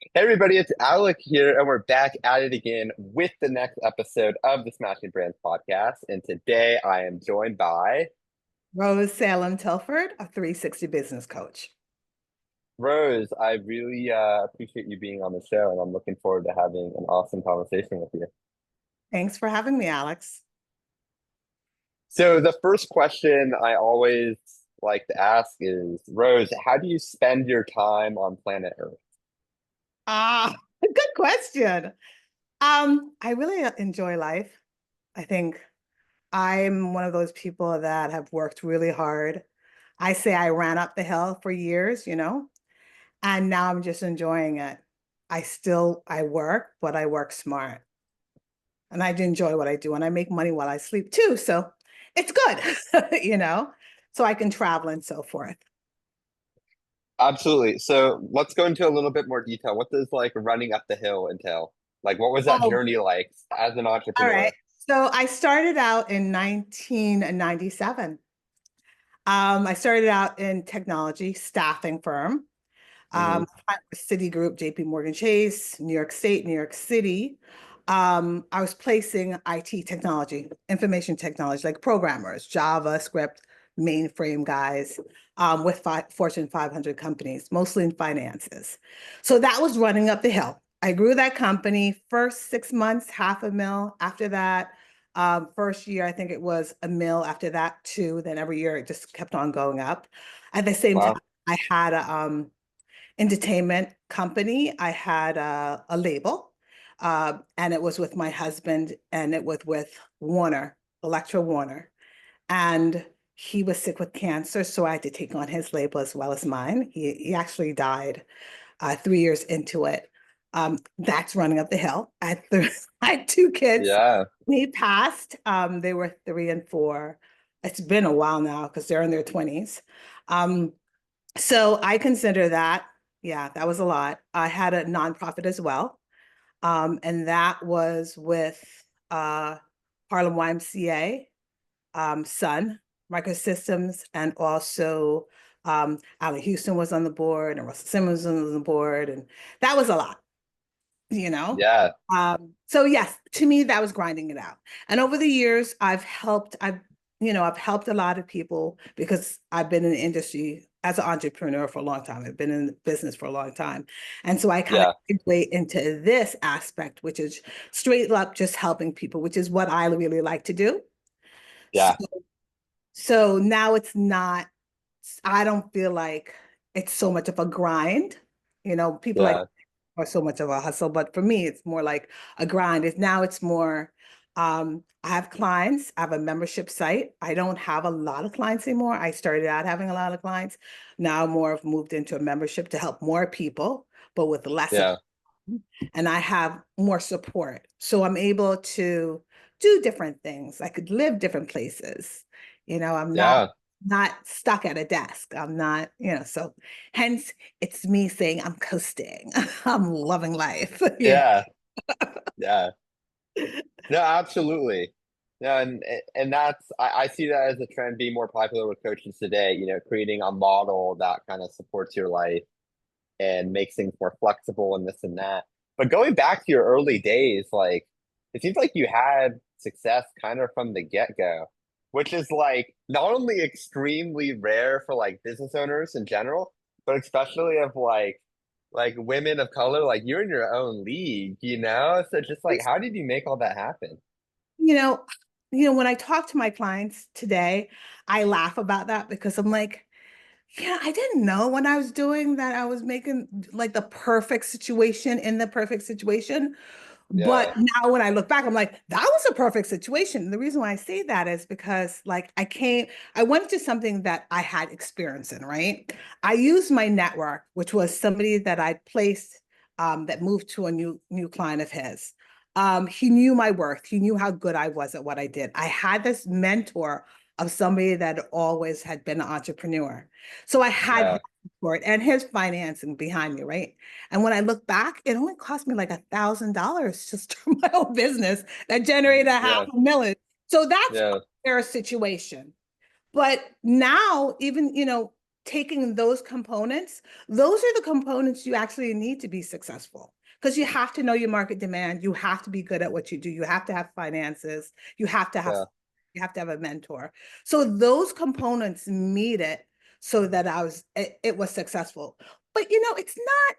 Hey everybody, it's Alec here, and we're back at it again with the next episode of the Smashing Brands podcast. And today I am joined by Rose Salem-Tilford, a 360 business coach. Rose. I really appreciate you being on the show, and I'm looking forward to having an awesome conversation with you. Thanks for having me, Alex. So, the first question I always like to ask is, Rose, how do you spend your time on planet Earth? Good question. I really enjoy life. I think I'm one of those people that have worked really hard. I say I ran up the hill for years, and now I'm just enjoying it. I work, but I work smart. And I do enjoy what I do, and I make money while I sleep too. So it's good, so I can travel and so forth. Absolutely. So, let's go into a little bit more detail. What does like running up the hill entail? Like, what was that Oh, journey like as an all right. entrepreneur? So I started out in 1997. I started out in technology staffing firm, Hmm. Citigroup, JP Morgan Chase, New York State, New York City. I was placing IT technology, information technology, like programmers, JavaScript, mainframe guys, with Fortune 500 companies, mostly in finances. So that was running up the hill. I grew that company first 6 months, half a mil. After that, first year, I think it was a mil. After that, two. Then every year it just kept on going up. At the same time, Wow. I had a entertainment company. I had a label, and it was with my husband, and it was with Warner, Electro Warner. And he was sick with cancer, so I had to take on his label as well as mine. He actually died 3 years into it. That's running up the hill. I had two kids. Yeah. He passed. They were 3 and 4. It's been a while now because they're in their 20s. Um, so I consider that, yeah, that was a lot. I had a nonprofit as well. And that was with uh, Harlem YMCA, Sun Microsystems, and also Alec Houston was on the board, and Russell Simmons was on the board, and that was a lot, you know. Yeah. So yes, to me, that was grinding it out. And over the years, I've helped a lot of people because I've been in the industry as an entrepreneur for a long time. I've been in the business for a long time. And so I kind of Yeah. segue into this aspect, which is straight up just helping people, which is what I really like to do. So, Yeah. so now it's not, I don't feel like it's so much of a grind. People like Yeah. or so much of a hustle, but for me, it's more like a grind. It's more, I have clients, I have a membership site. I don't have a lot of clients anymore. I started out having a lot of clients. Now more have moved into a membership to help more people, but with less of, Yeah. and I have more support. So I'm able to do different things. I could live different places. I'm not Yeah. not stuck at a desk. I'm not, so hence it's me saying I'm coasting. I'm loving life. Yeah. Yeah. No, absolutely. No, and that's I see that as a trend being more popular with coaches today, creating a model that kind of supports your life and makes things more flexible and this and that. But going back to your early days, like it seems like you had success kind of from the get-go, which is like not only extremely rare for like business owners in general, but especially of like women of color, like you're in your own league. So just like how did you make all that happen? You know, when I talk to my clients today, I laugh about that because I'm like, yeah, I didn't know when I was doing that I was making like the perfect situation in the perfect situation. But Yeah, now when I look back, I'm like, that was a perfect situation. The reason why I say that is because like I went to something that I had experience in, right? I used my network, which was somebody that I placed that moved to a new client of his. He knew my worth. He knew how good I was at what I did. I had this mentor of somebody that always had been an entrepreneur. So I had his yeah, support and his financing behind me, right? And when I look back, it only cost me like $1,000 just for my own business that generated a half yeah, a million. So that's a yeah, fair situation. But now, even, taking those components, those are the components you actually need to be successful. Because you have to know your market demand, you have to be good at what you do, you have to have finances, you have to have Yeah. a mentor. So those components meet it so that it was successful. But it's not,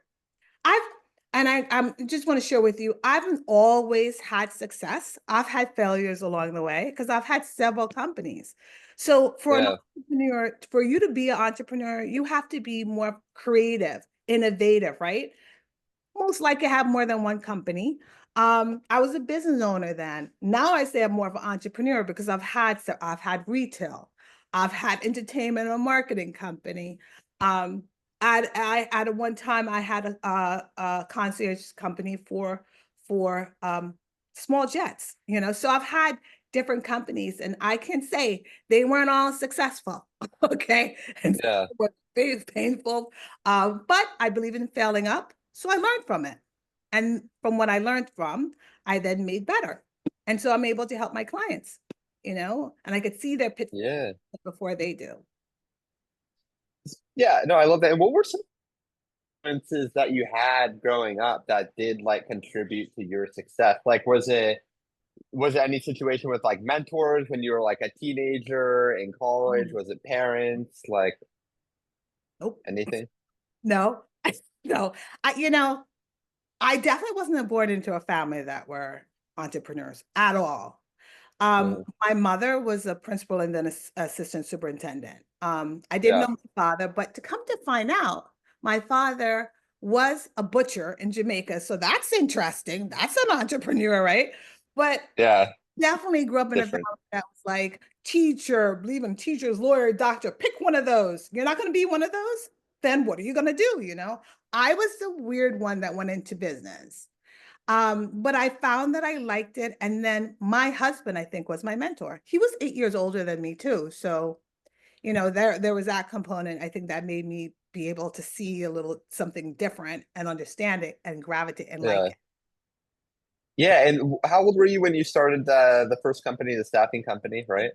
I've and I'm just want to share with you, I haven't always had success. I've had failures along the way because I've had several companies. So for an Yeah. entrepreneur, for you to be an entrepreneur, you have to be more creative, innovative, right? Most likely have more than one company. I was a business owner then. Now I say I'm more of an entrepreneur because I've had retail, I've had entertainment and marketing company. Um, at one time I had a concierge company for small jets. So I've had different companies, and I can say they weren't all successful. Okay, and some Yeah. were very painful. But I believe in failing up. So I learned from it. And from what I learned from, I then made better. And so I'm able to help my clients, and I could see their pitfalls Yeah. before they do. Yeah. No, I love that. And what were some influences that you had growing up that did like contribute to your success? Like, was it any situation with like mentors when you were like a teenager in college? Oh, Was it parents? Like nope. anything? No, no. I definitely wasn't born into a family that were entrepreneurs at all. Mhm. My mother was a principal and then assistant superintendent. I didn't know Yeah. my father, but to come to find out, my father was a butcher in Jamaica. So that's interesting. That's an entrepreneur, right? But Yeah. definitely grew up in a family Different. that was like teacher, believe in teachers, lawyer, doctor, pick one of those. You're not going to be one of those? Then what are you going to do? I was the weird one that went into business. But I found that I liked it. And then my husband, I think, was my mentor. He was 8 years older than me too. So, there was that component. I think that made me be able to see a little something different and understand it and gravitate and like Yeah. it. Yeah. And how old were you when you started the first company, the staffing company, right?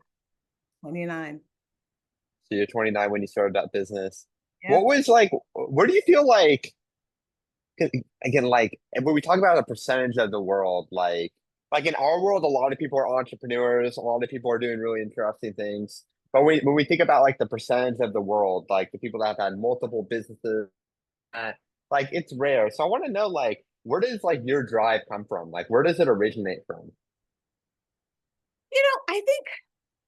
29. So you're 29 when you started that business. Yeah. What was like, where do you feel like, 'cause again, like when we talk about a percentage of the world, like in our world, a lot of people are entrepreneurs, a lot of people are doing really interesting things. But when we think about like the percentage of the world, like the people that have had multiple businesses, uh, like it's rare. So I want to know, like, where does like your drive come from? Like, where does it originate from? I think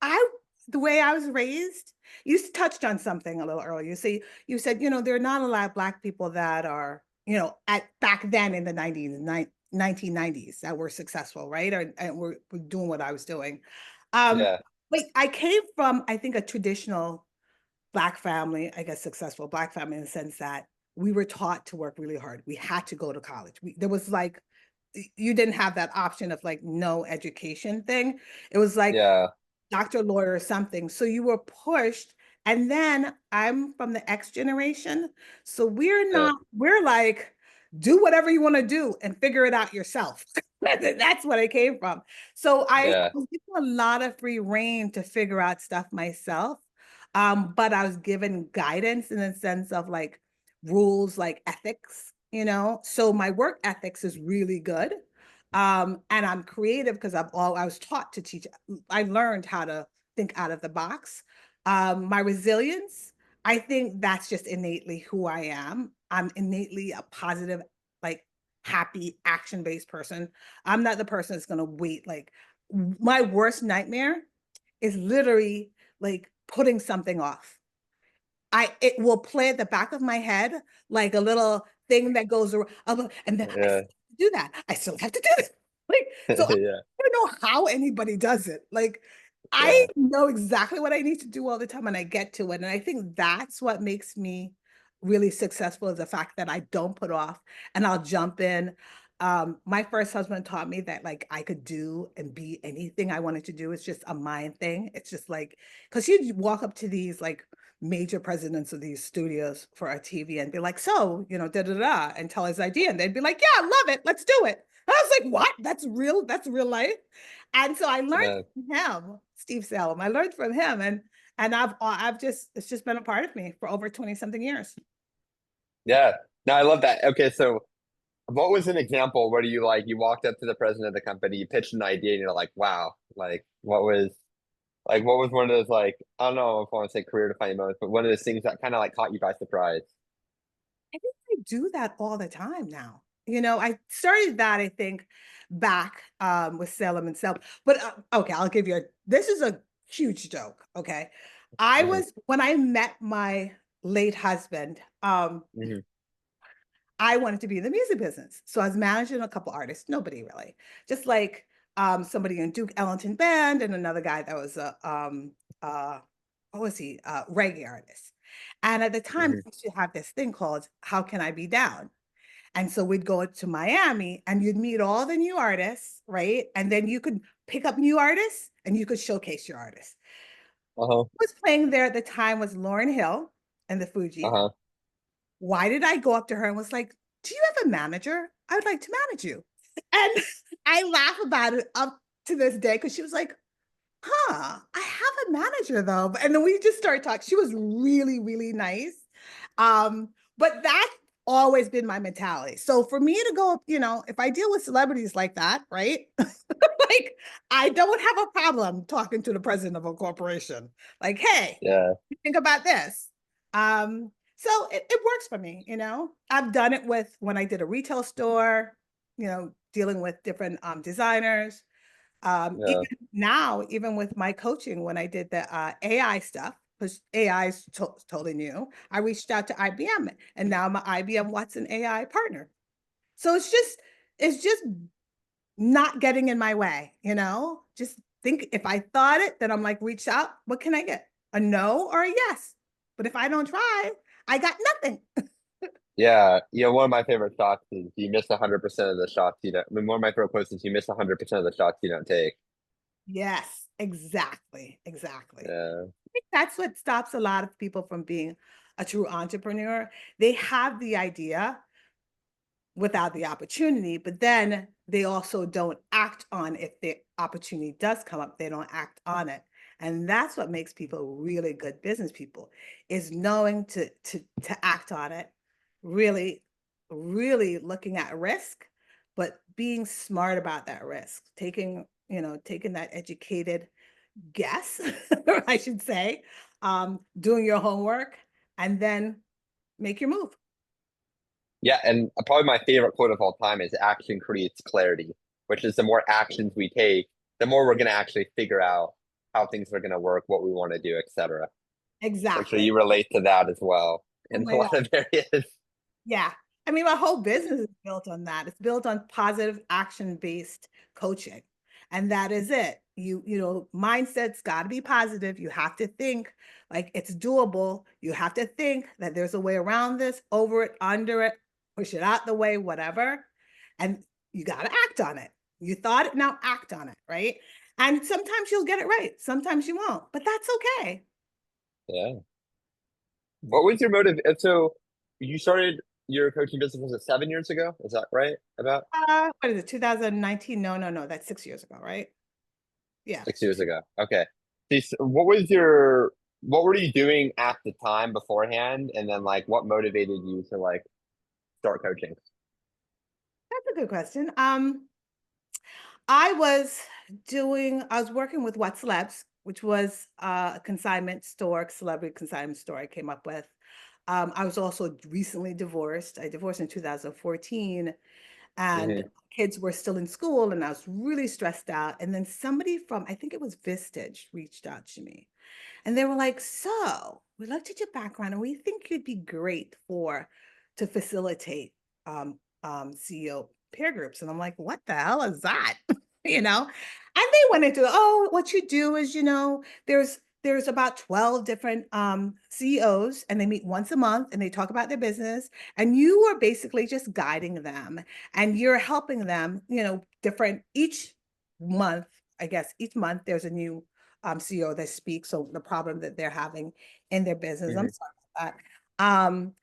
I the way I was raised, you touched on something a little earlier. You said, there are not a lot of Black people that are, at back then in the 1990s that were successful, right? And were doing what I was doing. Um, Yeah. but I came from, I think, a traditional Black family, I guess successful Black family in the sense that we were taught to work really hard. We had to go to college. There was like, you didn't have that option of like no education thing. It was like Yeah. doctor, lawyer, or something. So you were pushed. And then I'm from the X generation. So Yeah. we're like, do whatever you want to do and figure it out yourself. That's what I came from. So I Yeah. was given a lot of free reign to figure out stuff myself. But I was given guidance in the sense of like rules, like ethics, So my work ethics is really good. And I'm creative because I was taught to teach. I learned how to think out of the box. My resilience, I think that's just innately who I am. I'm innately a positive, like happy, action-based person. I'm not the person that's gonna wait. Like my worst nightmare is literally like putting something off. It will play at the back of my head like a little thing that goes around, and then I Yeah. still have to do that. I still have to do this. Like, so I Yeah. don't know how anybody does it. Like, I Yeah. know exactly what I need to do all the time and I get to it. And I think that's what makes me really successful is the fact that I don't put off and I'll jump in. My first husband taught me that like I could do and be anything I wanted to do. It's just a mind thing. It's just like, because you walk up to these like major presidents of these studios for our TV and be like, so, da da da, and tell his idea. And they'd be like, yeah, love it. Let's do it. And I was like, what? That's real life. And so I learned Yeah. from him, Steve Salem. I learned from him. And And it's just been a part of me for over 20 something years. Yeah. No, I love that. Okay, so what was an example where you walked up to the president of the company, you pitched an idea, and you're like, wow, what was one of those I don't know if I want to say career defining moments, but one of those things that kind of like caught you by surprise. I think I do that all the time now. I started that, I think, back with Salem and Salem. But okay, I'll give you this is a huge joke. Okay. Hmm. When I met my late husband, Hmm. I wanted to be in the music business. So I was managing a couple artists, nobody really, just like somebody in Duke Ellington band and another guy that was what was he? Reggae artist. And at the time, we Hmm. used to have this thing called How Can I Be Down? And so we'd go to Miami and you'd meet all the new artists, right? And then you could pick up new artists and you could showcase your artists. Uh-huh. Who was playing there at the time was Lauryn Hill and the Fugees. Uh-huh. Why did I go up to her and was like, do you have a manager? I would like to manage you. And I laugh about it up to this day because she was like, huh, I have a manager though. And then we just started talking. She was really, really nice. But that's always been my mentality. So for me to go, if I deal with celebrities like that, right? Like I don't have a problem talking to the president of a corporation. Like, hey, Yeah. think about this. So it works for me, I've done it with when I did a retail store, dealing with different designers. Yeah. Even now, even with my coaching, when I did the AI stuff, because AI is totally new, I reached out to IBM and now I'm an IBM Watson AI partner. So it's just not getting in my way, just think if I thought it, then I'm like, reach out, what can I get? A no or a yes? But if I don't try, I got nothing. Yeah. One of my favorite shots is you miss 100% of the shots you don't. I mean, one of my favorite quotes is you miss 100% of the shots you don't take. Yes, exactly. Exactly. Yeah. Think that's what stops a lot of people from being a true entrepreneur. They have the idea without the opportunity, but then they also don't act on if the opportunity does come up, they don't act on it. And that's what makes people really good business people is knowing to act on it, really, really looking at risk, but being smart about that risk, taking that educated guess, I should say, doing your homework, and then make your move. Yeah, and probably my favorite quote of all time is action creates clarity, which is the more actions we take, the more we're going to actually figure out how things are going to work, what we want to do, etc. I'm sure Exactly. you relate to that as well Oh in a my God. lot of areas. Yeah. I mean, my whole business is built on that. It's built on positive action-based coaching. And that is it. Mindset's got to be positive. You have to think like it's doable. You have to think that there's a way around this, over it, under it, push it out the way, whatever. And you got to act on it. You thought it, now act on it, right? And sometimes you'll get it right. Sometimes you won't, but that's okay. Yeah. What was your motive? And so you started your coaching business, was it 7 years ago? Is that right? About What is it, 2019? No, no, no. That's 6 years ago, right? Yeah. 6 years ago. Okay. What were you doing at the time beforehand? And then what motivated you to start coaching? That's a good question. I was working with What Celebs, which was a consignment store, celebrity consignment store I came up with. I was also recently divorced. I divorced in 2014, and Hmm. kids were still in school, and I was really stressed out. And then somebody from, I think it was Vistage, reached out to me. And they were like, so we looked at your background and we think you'd be great to facilitate CEO peer groups. And I'm like, what the hell is that? you know? And they went into, oh, what you do is, there's about 12 different CEOs and they meet once a month and they talk about their business. And you are basically just guiding them and you're helping them, different each month, I guess each month there's a new CEO that speaks. So the problem that they're having in their business. I'm Hmm. sorry about that.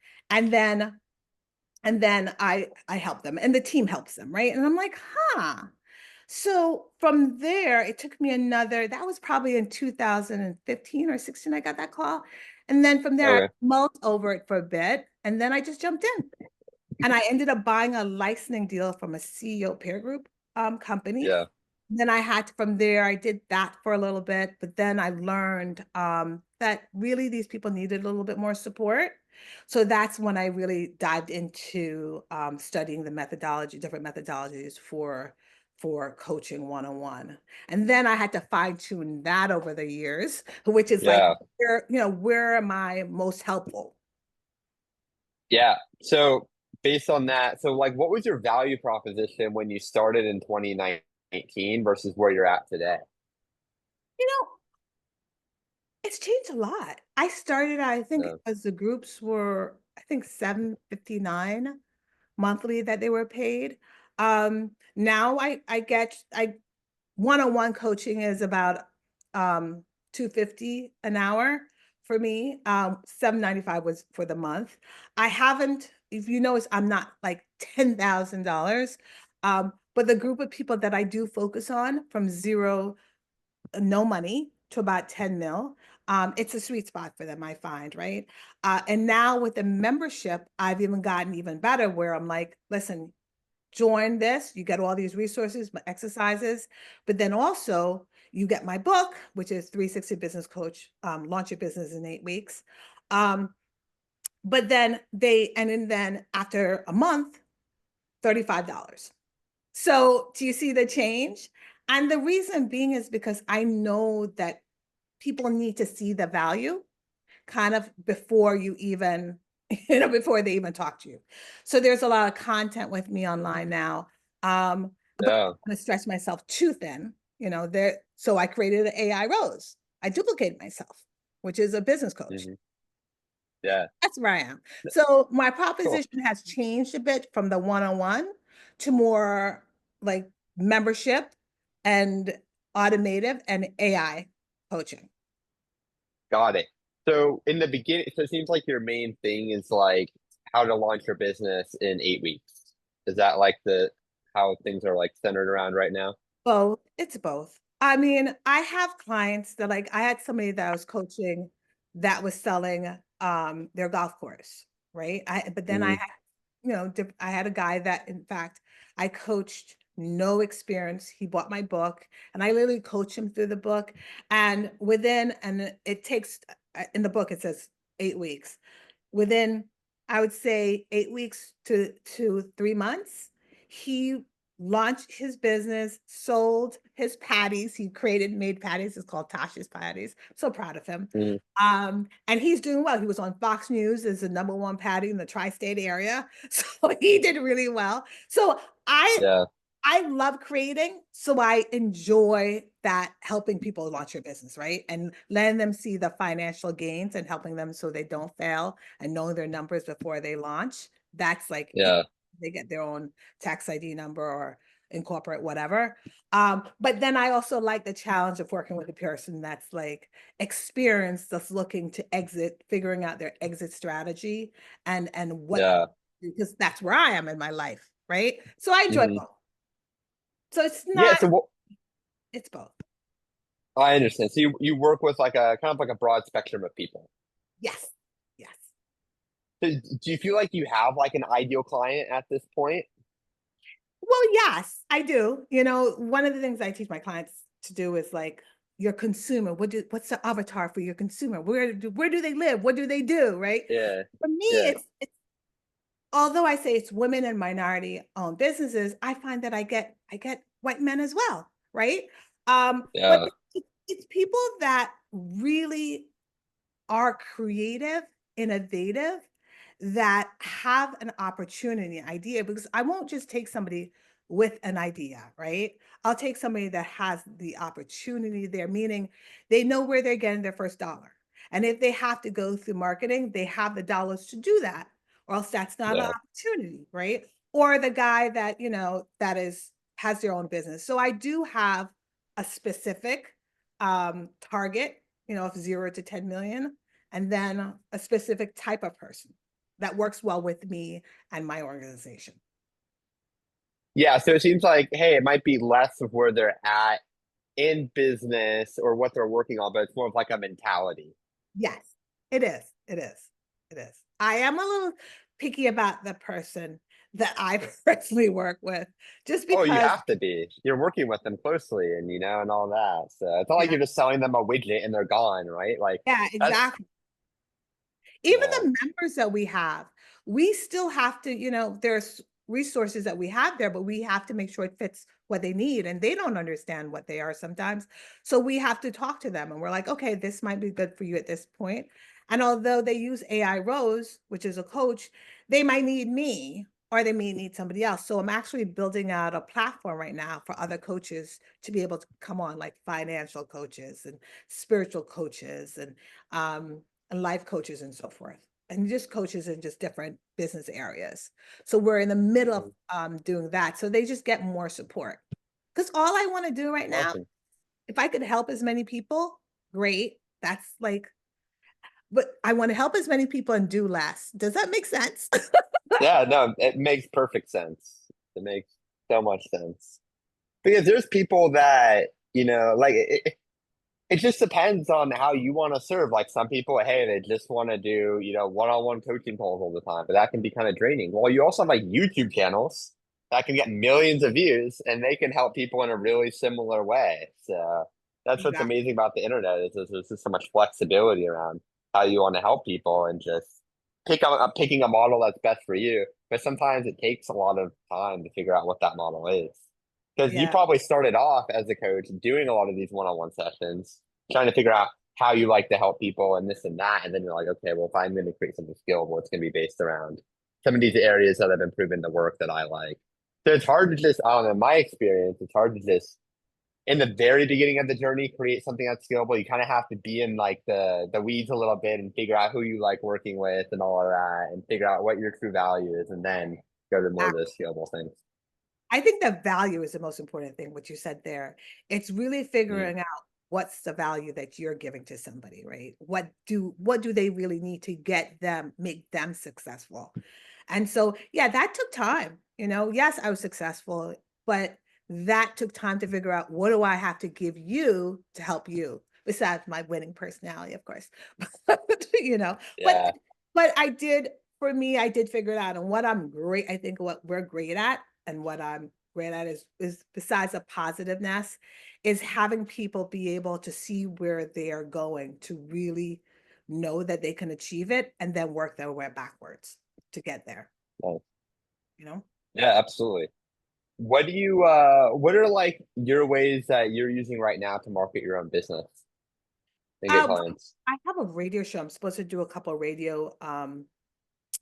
And then I help them and the team helps them, right? And I'm like, huh. So from there, it took me another, that was probably in 2015 or 16, I got that call. And then from there, I Okay. mulled over it for a bit, and then I just jumped in. And I ended up buying a licensing deal from a CEO peer group company. Yeah. Then I had to, from there, I did that for a little bit, but then I learned that really these people needed a little bit more support. So that's when I really dived into studying the methodology, different methodologies for coaching one-on-one. And then I had to fine tune that over the years, which is like, Yeah. where am I most helpful? Yeah. So based on that, so like what was your value proposition when you started in 2019 versus where you're at today? You know, it's changed a lot. I started, I think, Yeah. as the groups were, I think 759 monthly that they were paid. Now I get I one-on-one coaching is about 250 an hour for me. 795 was for the month. I haven't, if you notice, I'm not like $10,000. But the group of people that I do focus on from zero, no money to about 10 mil. It's a sweet spot for them, I find, right? And now with the membership, I've even gotten even better where I'm like, listen, join this, you get all these resources, my exercises, but then also you get my book, which is 360 Business Coach, Launch Your Business in 8 weeks. But then and then after a month, $35. So do you see the change? And the reason being is because I know that people need to see the value kind of before you even, before they even talk to you. So there's a lot of content with me online now. But I don't Yeah. want to stretch myself too thin, there. So I created an AI Rose. I duplicated myself, which is a business coach. Hmm. Yeah. That's where I am. So my Cool. proposition has changed a bit from the one-on-one to more like membership and automative and AI coaching. Got it. So in the beginning, so it seems like your main thing is like how to launch your business in 8 weeks. Is that like the how things are like centered around right now? Both. It's both. I mean, I have clients that like I had somebody that I was coaching that was selling their golf course, right? But then I Hmm. had, I had a guy that in fact I coached, no experience. He bought my book and I literally coached him through the book. And it takes in the book it says 8 weeks. Within, I would say 8 weeks to 3 months, he launched his business, sold his patties. He made patties. It's called Tasha's Patties. So proud of him. Hmm. And he's doing well. He was on Fox News as the number one patty in the tri-state area. So he did really well. So I Yeah. I love creating, so I enjoy that helping people launch your business, right? And letting them see the financial gains and helping them so they don't fail and knowing their numbers before they launch. That's like Yeah. they get their own tax ID number or incorporate whatever. But then I also like the challenge of working with a person that's like experienced, that's looking to exit, figuring out their exit strategy and what, Yeah. because that's where I am in my life, right? So I enjoy Hmm. both. So it's Yeah. not, So what it's both. I understand. So you work with like a kind of like a broad spectrum of people. Yes. Yes. So do you feel like you have like an ideal client at this point? Well, yes, I do. One of the things I teach my clients to do is like your consumer. What's the avatar for your consumer? Where do they live? What do they do? Right. Yeah. For me, Yeah. it's although I say it's women and minority owned businesses, I find that I get white men as well, right? But Yeah. it's people that really are creative, innovative, that have an opportunity, idea, because I won't just take somebody with an idea, right? I'll take somebody that has the opportunity there, meaning they know where they're getting their first dollar. And if they have to go through marketing, they have the dollars to do that, or else that's not an Yeah. opportunity, right? Or the guy that, that has their own business. So I do have a specific target, of 0 to 10 million, and then a specific type of person that works well with me and my organization. Yeah, so it seems like, hey, it might be less of where they're at in business or what they're working on, but it's more of like a mentality. Yes, it is. It is. It is. I am a little picky about the person that I personally work with, just Oh, you because, have to be. You're working with them closely and and all that. So it's not like yeah, you're just selling them a widget and they're gone, right? Like yeah, that's exactly. Even yeah. the members that we have, we still have to, there's resources that we have there, but we have to make sure it fits what they need. And they don't understand what they are sometimes. So we have to talk to them and we're like, okay, this might be good for you at this point. And although they use AI Rose, which is a coach, they might need me or they may need somebody else. So I'm actually building out a platform right now for other coaches to be able to come on, like financial coaches and spiritual coaches um, and life coaches and so forth, and just coaches in just different business areas. So we're in the middle of Mhm. doing that. So they just get more support. Because all I want to do right now, Awesome. if I could help as many people, great. That's like, but I want to help as many people and do less. Does that make sense? Yeah, no, it makes perfect sense. It makes so much sense. Because there's people that, like it just depends on how you want to serve. Like some people, hey, they just want to do, one-on-one coaching calls all the time, but that can be kind of draining. Well, you also have like YouTube channels that can get millions of views and they can help people in a really similar way. So that's what's Exactly. amazing about the internet is there's just so much flexibility around how you want to help people and just picking a model that's best for you. But sometimes it takes a lot of time to figure out what that model is. Because you Yeah. probably started off as a coach doing a lot of these one-on-one sessions, trying to figure out how you like to help people and this and that. And then you're like, okay, well, if I'm going to create something scalable, it's going to be based around some of these areas that have been proven to work that I like. So it's hard to just, I don't know, in my experience, it's hard to just in the very beginning of the journey create something that's scalable. You kind of have to be in like the weeds a little bit and figure out who you like working with and all of that and figure out what your true value is and then go to more of those scalable things. I think the value is the most important thing, what you said there. It's really Mm. figuring out what's the value that you're giving to somebody, right? What do they really need to get them, make them successful? And so, yeah, that took time. Yes, I was successful, but that took time to figure out what do I have to give you to help you, besides my winning personality, of course. you know, but Yeah. but I did, for me, I did figure it out. And what I'm great, I think what we're great at and what I'm great at is besides the positiveness, is having people be able to see where they are going to really know that they can achieve it and then work their way backwards to get there, Nice. you know? Yeah, absolutely. What are like your ways that you're using right now to market your own business and get Um, clients? I have a radio show. I'm supposed to do a couple of radio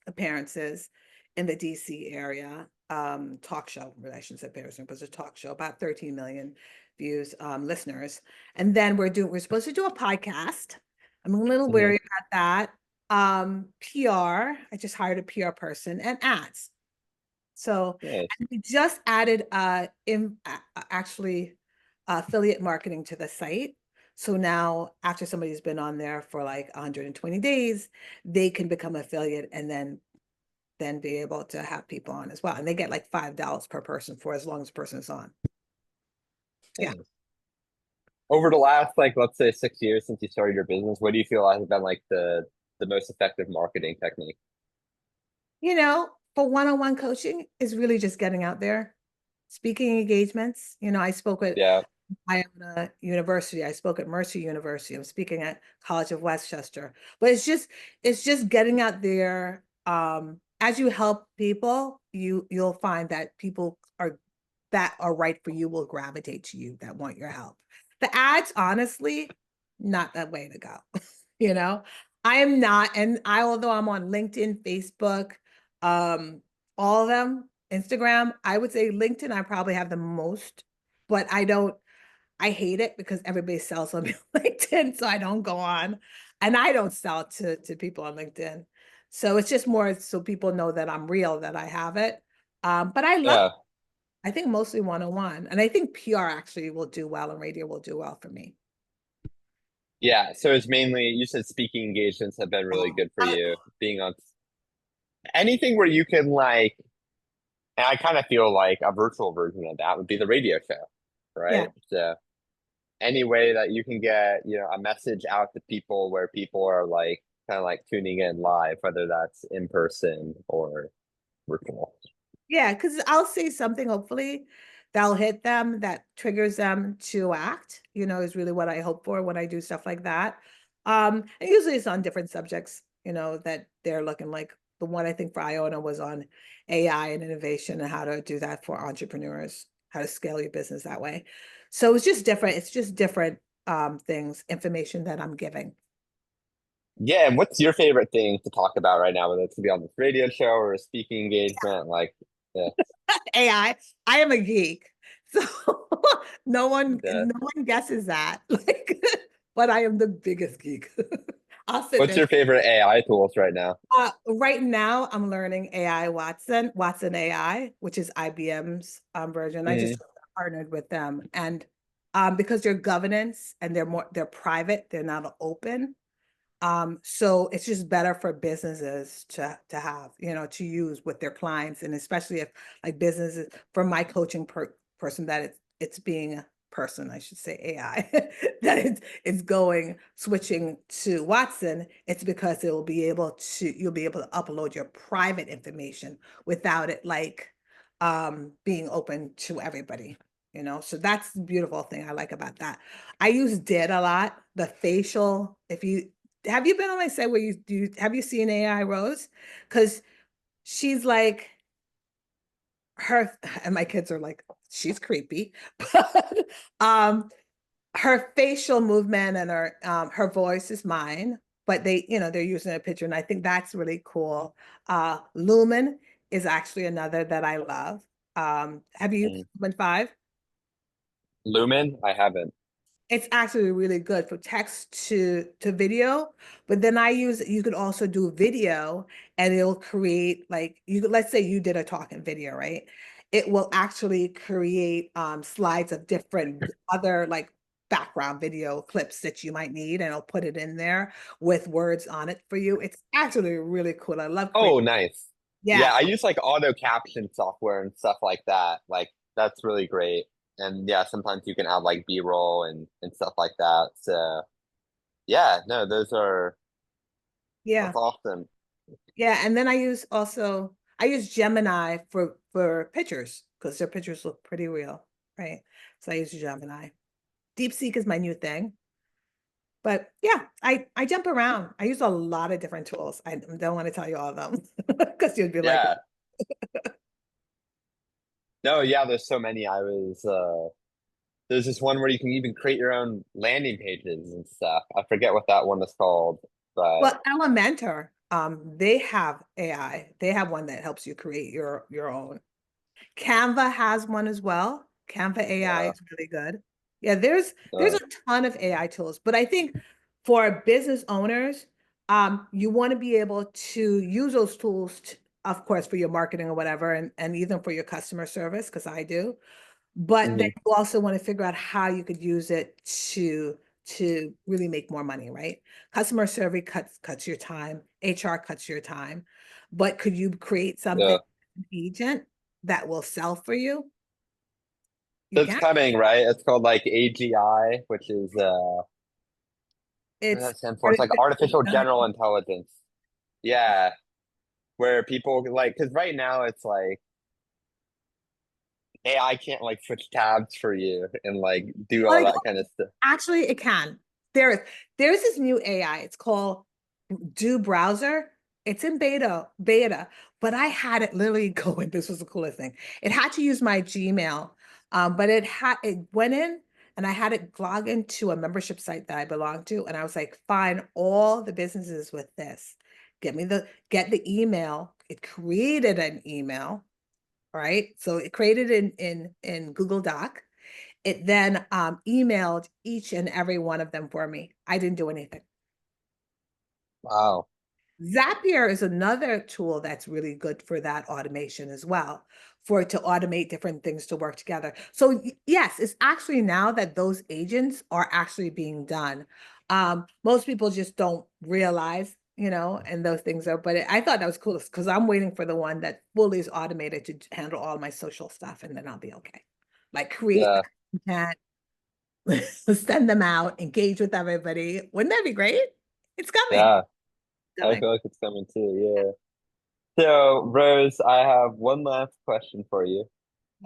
appearances in the DC area. Talk show, I shouldn't say appearance, but it's a talk show, about 13 million views, listeners. And then we're supposed to do a podcast. I'm a little Hmm. wary about that. PR, I just hired a PR person and ads. So, Nice. and we just added actually affiliate marketing to the site. So now after somebody's been on there for like 120 days, they can become affiliate and then be able to have people on as well. And they get like $5 per person for as long as the person is on. Yeah. Nice. Over the last like let's say 6 years since you started your business, what do you feel has been like the most effective marketing technique? For one-on-one coaching is really just getting out there, speaking engagements. I spoke at Yeah, Iona University. I spoke at Mercer University. I'm speaking at College of Westchester. But it's just getting out there. As you help people, you'll find that people that are right for you will gravitate to you that want your help. The ads, honestly, not that way to go. you know, I am not, and although I'm on LinkedIn, Facebook, um, all of them, Instagram, I would say LinkedIn, I probably have the most, but I hate it because everybody sells on LinkedIn, so I don't go on, and I don't sell to people on LinkedIn. So it's just more so people know that I'm real, that I have it. But yeah, I think mostly one-on-one, and I think PR actually will do well, and radio will do well for me. yeah. So it's mainly you said speaking engagements have been really good for Uh, you. Being on anything where you can like And I kind of feel like a virtual version of that would be the radio show, Yeah. right? So any way that you can get, a message out to people where people are like kind of like tuning in live, whether that's in person or virtual. Yeah, because I'll say something, hopefully, that'll hit them, that triggers them to act, is really what I hope for when I do stuff like that. And usually it's on different subjects, that they're looking like. The one I think for Iona was on AI and innovation and how to do that for entrepreneurs, how to scale your business that way. So it's just different. It's just different things, information that I'm giving. Yeah, and what's your favorite thing to talk about right now, whether it's to be on this radio show or a speaking engagement? Like, yeah, AI. I am a geek. So yeah. no one guesses that. Like, but I am the biggest geek. I'll sit What's there. your favorite AI tools right now? Right now, I'm learning AI Watson AI, which is IBM's version. I just Mm, partnered with them, and because they're governance and they're private, they're not open. So it's just better for businesses to have, to use with their clients, and especially if like businesses for my coaching person that it's being a person, I should say AI, that it's going switching to Watson, it's because you'll be able to upload your private information without it like being open to everybody. So that's the beautiful thing I like about that. I use did a lot, the facial. If you have you been on my site where have you seen AI Rose? Because she's like her, and my kids are like, she's creepy, but her facial movement and her voice is mine, but they're using a picture, and I think that's really cool. Lumen is actually another that I love. Have you mm. Lumen 5? Lumen? I haven't. It's actually really good for text to video, but then you could also do video and it'll create like let's say you did a talking video, right? It will actually create slides of different other like background video clips that you might need, and it'll put it in there with words on it for you. It's actually really cool. I love creating. Oh, nice. Yeah, Yeah. I use like auto caption software and stuff like that. Like that's really great. And yeah, sometimes you can add like B-roll and stuff like that. So yeah, no, Yeah. that's awesome. Yeah, and then I use Gemini for pictures because their pictures look pretty real, right? So I use Gemini. DeepSeek is my new thing. But yeah, I jump around. I use a lot of different tools. I don't want to tell you all of them because you'd be like, Yeah. No, yeah, there's so many. There's this one where you can even create your own landing pages and stuff. I forget what that one is called, but well, Elementor, they have AI. They have one that helps you create your own. Canva has one as well. Canva AI yeah. is really good. Yeah, there's a ton of AI tools, but I think for business owners, you want to be able to use those tools, of course, for your marketing or whatever, and even for your customer service, because I do. But then Mhm. you also want to figure out how you could use it to really make more money, right? Customer service cuts your time, HR cuts your time, but could you create something, Yeah. an agent that will sell for you? You It's can. coming, right? It's called like AGI, which is what does It's that stand for? It's like artificial artificial general intelligence. intelligence. Yeah, where people like, because right now it's like AI can't like switch tabs for you and like do Well, all that kind of stuff. actually, it can. There's this new AI. It's called Do Browser. It's in beta, but I had it literally going. This was the coolest thing. It had to use my Gmail, but it went in and I had it log into a membership site that I belong to, and I was like, find all the businesses with this. Get the email. It created an email, right? So it created in Google Doc. It then emailed each and every one of them for me. I didn't do anything. Wow. Zapier is another tool that's really good for that automation as well, for it to automate different things to work together. So yes, it's actually now that those agents are actually being done. Most people just don't realize and those things are, but I thought that was cool because I'm waiting for the one that fully is automated to handle all my social stuff, and then I'll be okay. Like create the Yeah, content, send them out, engage with everybody. Wouldn't that be great? It's coming. yeah. I Coming. feel like it's coming too. Yeah. So, Rose, I have one last question for you.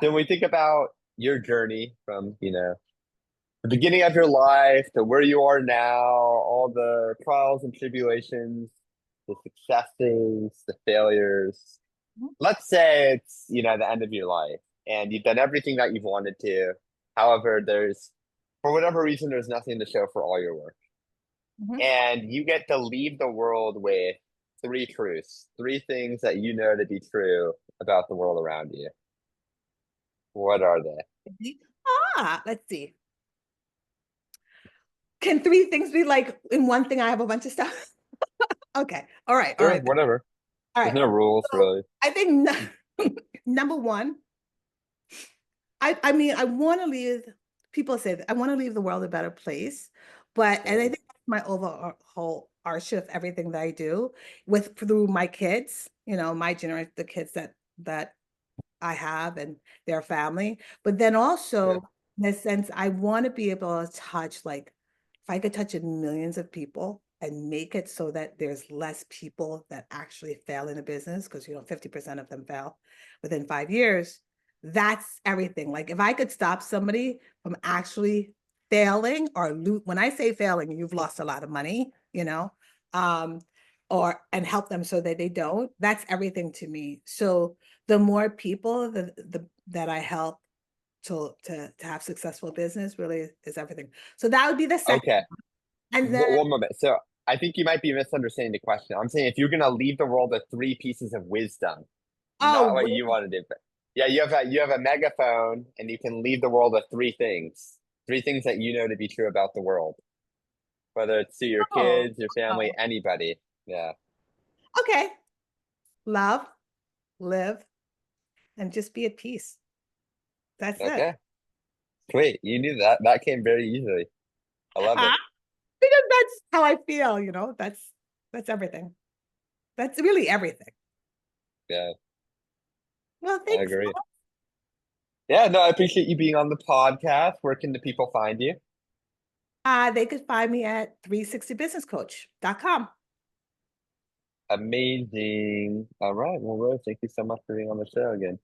So, when we think about your journey from, the beginning of your life to where you are now, all the trials and tribulations, the successes, the failures. Let's say it's, the end of your life and you've done everything that you've wanted to. However, for whatever reason, there's nothing to show for all your work. Mhm. And you get to leave the world with three truths, three things that you know to be true about the world around you. What are they? Let's see. Can three things be like in one thing? I have a bunch of stuff. Okay. All right. All Sure, right. whatever. All There's right. no rules So really. I think number one, I mean, I want to leave, people say that I want to leave the world a better place, and I Mm, think that's my overall arch of everything that I do through my kids, my generation, the kids that I have and their family. But then yeah. also, in a sense, I want to be able to touch, like, if I could touch millions of people and make it so that there's less people that actually fail in a business, because 50% of them fail within 5 years. That's everything. Like, if I could stop somebody from actually failing when I say failing, you've lost a lot of money, um, and help them so that they don't. That's everything to me. So the more people that I help to have successful business really is everything. So that would be the second. Okay. And then, One moment. So I think you might be misunderstanding the question. I'm saying if you're gonna leave the world with three pieces of wisdom, not oh, what you want to do, but yeah, you have a megaphone and you can leave the world with three things that you know to be true about the world, whether it's to your oh, kids, your family, oh, anybody. Yeah. okay. Love, live, and just be at peace. That's it. Okay. Sweet. You knew that. That came very easily. I love it. Because that's how I feel, that's everything. That's really everything. Yeah, Well, I thanks. agree. Yeah, no, I appreciate you being on the podcast. Where can the people find you? They could find me at 360businesscoach.com. Amazing. All right. Well, Rose, thank you so much for being on the show again.